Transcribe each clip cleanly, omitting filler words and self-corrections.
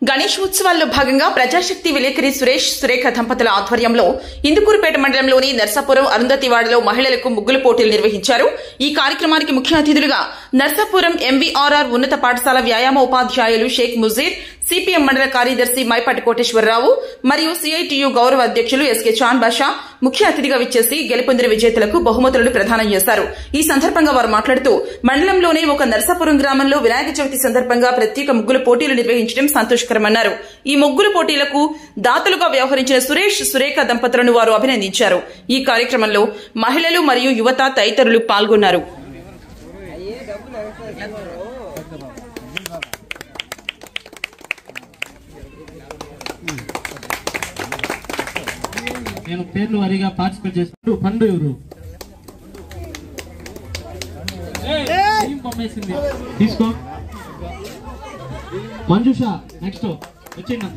గణేష్ ఉత్సవాల్లో భాగంగా ప్రజాశక్తి విలేకరి సురేష్ సురేఖ దంపతుల ఆధ్వర్యంలో ఇందుకూరుపేట మండలంలోని నర్సాపురం అరుంధతివాడలో మహిళలకు ముగ్గుల పోటీలు నిర్వహించారు. ఈ కార్యక్రమానికి ముఖ్య అతిథులుగా నర్సాపురం ఎంవీఆర్ఆర్ ఉన్నత పాఠశాల వ్యాయామ ఉపాధ్యాయులు షేక్ ముజీర్, సిపిఎం మండల కార్యదర్శి మైపాటి కోటేశ్వరరావు మరియు సిఐటియు గౌరవ అధ్యక్షులు ఎస్కే చాన్ బాషా ముఖ్య అతిథిగా విచ్చేసి గెలుపొందిన విజేతలకు బహుమతులను ప్రదానం చేశారు. ఈ సందర్భంగా వారు మాట్లాడుతూ మండలంలోనే ఒక నర్సాపురం గ్రామంలో వినాయక చవితి సందర్భంగా ప్రత్యేక ముగ్గుల పోటీలు నిర్వహించడం సంతోషకరమన్నారు. ఈ ముగ్గుల పోటీలకు దాతలుగా వ్యవహరించిన సురేష్ సురేఖ దంపతులను వారు అభినందించారు. ఈ కార్యక్రమంలో మహిళలు మరియు యువత తదితరులు పాల్గొన్నారు. నేను పేర్లు వారీగా పార్టిసిపేట్ చేస్తాను. పండు ఎవరు తీసుకో. మంజుష నెక్స్ట్ వచ్చింది.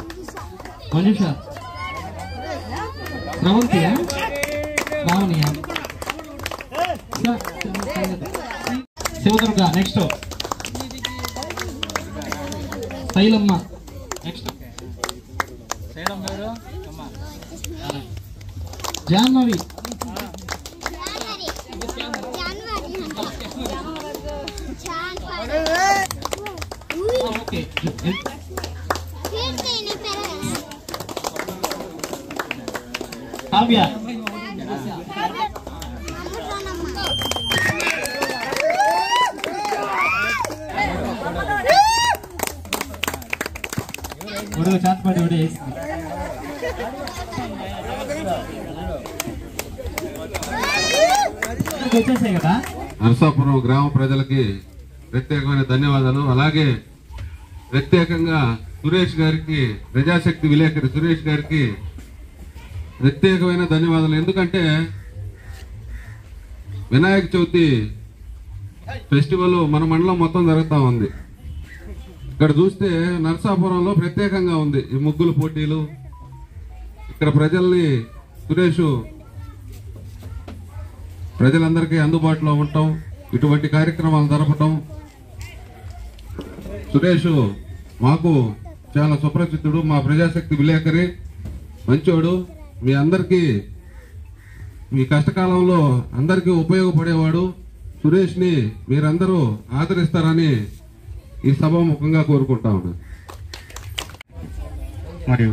మంజుష, శ్రవంతియా, రావణియా, శివదుర్గ నెక్స్ట్, శైలమ్మ నెక్స్ట్, జాహ్నవి, కావ్య, చాత్పాటి ఒకటి వేసింది. నర్సాపురం గ్రామ ప్రజలకి ప్రత్యేకమైన ధన్యవాదాలు. అలాగే ప్రత్యేకంగా సురేష్ గారికి, ప్రజాశక్తి విలేకరి సురేష్ గారికి ప్రత్యేకమైన ధన్యవాదాలు. ఎందుకంటే వినాయక చవితి ఫెస్టివల్ మన మండలం మొత్తం జరుగుతూ ఉంది. ఇక్కడ చూస్తే నర్సాపురంలో ప్రత్యేకంగా ఉంది ఈ ముగ్గుల పోటీలు. ఇక్కడ ప్రజల్ని సురేష్ ప్రజలందరికీ అందుబాటులో ఉండటం, ఇటువంటి కార్యక్రమాలు జరపటం. సురేష్ మాకు చాలా సుప్రసిద్ధుడు, మా ప్రజాశక్తి విలేకరి, మంచోడు. మీ అందరికీ మీ కష్టకాలంలో అందరికీ ఉపయోగపడేవాడు. సురేష్ని మీరందరూ ఆదరిస్తారని ఈ సభాముఖంగా కోరుకుంటా ఉన్నాను. మరియు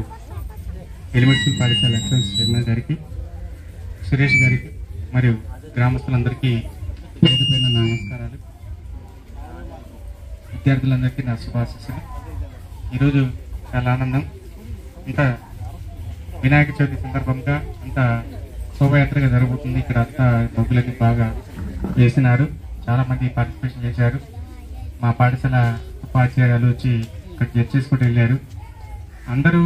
ఎలిమెంటరీ పాఠశాల ఎక్సలెన్స్ చైర్మన్ గారికి, సురేష్ గారికి మరియు గ్రామస్తులందరికీ పేరు పేరున నమస్కారాలు. విద్యార్థులందరికీ నా శుభాశీస్సులు. ఈరోజు చాలా ఆనందం. ఇంత వినాయక చవితి సందర్భంగా అంత శోభయాత్రగా జరుగుతుంది. ఇక్కడ అంతా ముగ్గులన్నీ బాగా వేసినారు. చాలామంది పార్టిసిపేషన్ చేశారు. మా పాఠశాల ఉపాధ్యాయులు వచ్చి ఇక్కడ జడ్జ్ చేసుకుంటూ వెళ్ళారు. అందరూ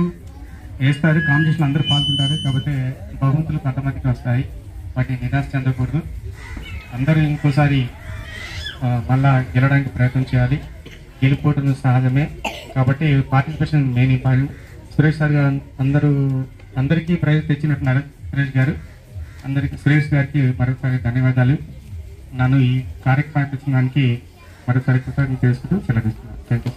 వేస్తారు, కాంపిటీషన్ అందరూ పాల్గొంటారు. కాబట్టి బహుమతులు కొంతమందికి వస్తాయి. వాటిని నిరాశ చెందకూడదు. అందరూ ఇంకోసారి మళ్ళా గెలవడానికి ప్రయత్నం చేయాలి. గెలిపోవడం సహజమే. కాబట్టి participation main important. Suresh sir గారు అందరికీ ప్రైజ్ తెచ్చినట్టున్నారు. సురేష్ గారు అందరికీ, సురేష్ గారికి మరొకసారి ధన్యవాదాలు. నన్ను ఈ కార్యక్రమానికి మరొకసారి కృతజ్ఞతలు తెలుసుకుంటూ సెలవిస్తున్నాను. Thank you.